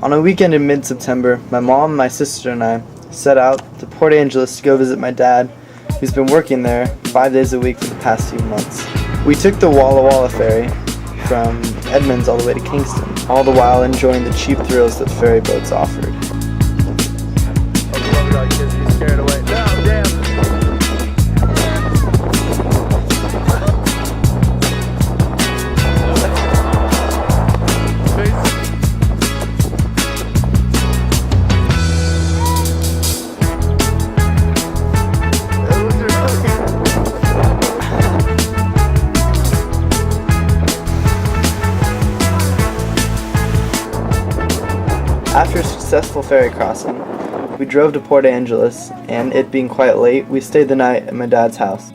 On a weekend in mid-September, my mom, my sister, and I set out to Port Angeles to go visit my dad, who's been working there 5 days a week for the past few months. We took the Walla Walla ferry from Edmonds all the way to Kingston, all the while enjoying the cheap thrills that ferry boats offered. After a successful ferry crossing, we drove to Port Angeles, and it being quite late, we stayed the night at my dad's house.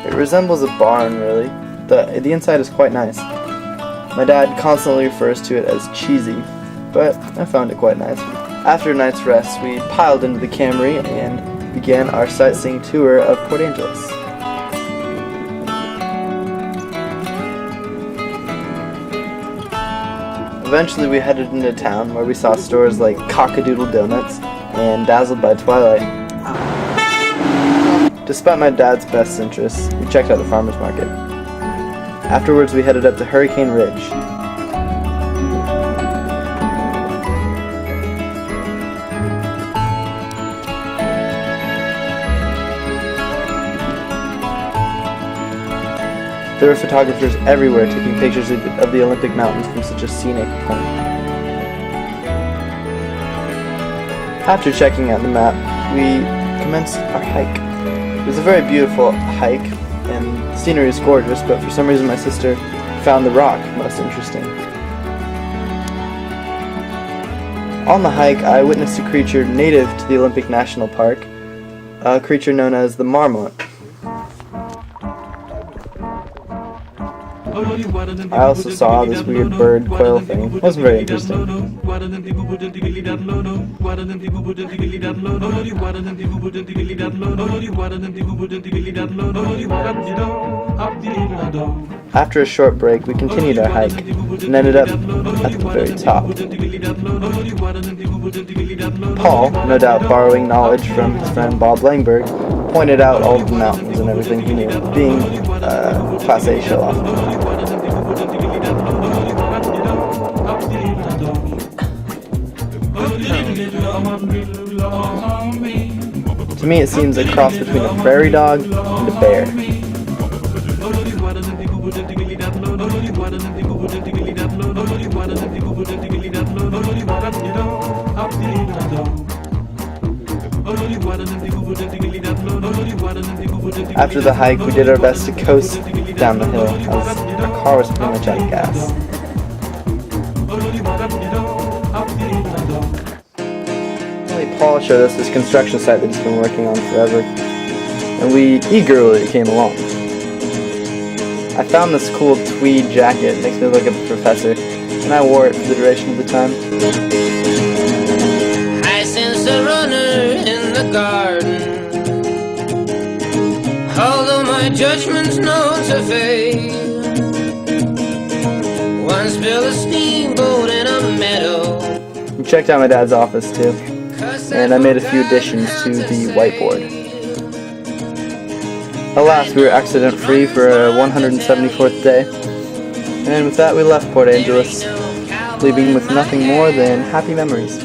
It resembles a barn, really. The inside is quite nice. My dad constantly refers to it as cheesy, but I found it quite nice. After a night's rest, we piled into the Camry and began our sightseeing tour of Port Angeles. Eventually we headed into town where we saw stores like Cockadoodle Donuts and Dazzled by Twilight. Despite my dad's best interests, we checked out the farmer's market. Afterwards we headed up to Hurricane Ridge. There were photographers everywhere taking pictures of the Olympic Mountains from such a scenic point. After checking out the map, we commenced our hike. It was a very beautiful hike, and the scenery is gorgeous, but for some reason my sister found the rock most interesting. On the hike, I witnessed a creature native to the Olympic National Park, a creature known as the marmot. I also saw this weird bird quail thing. It wasn't very interesting. After a short break, we continued our hike and ended up at the very top. Paul, no doubt borrowing knowledge from his friend Bob Langberg, pointed out all of the mountains and everything he knew, being a Class A show-off. To me it seems a cross between a prairie dog and a bear. After the hike, we did our best to coast down the hill, as our car was pretty much out of gas. Paul showed us this construction site that he's been working on forever, and we eagerly came along. I found this cool tweed jacket, makes me look like a professor, and I wore it for the duration of the time. I sense a runner in the garden, although my judgment's known to fade. Once built a steamboat in a meadow. We checked out my dad's office too, and I made a few additions to the whiteboard. Alas, we were accident-free for a 174th day, and with that we left Port Angeles, leaving with nothing more than happy memories.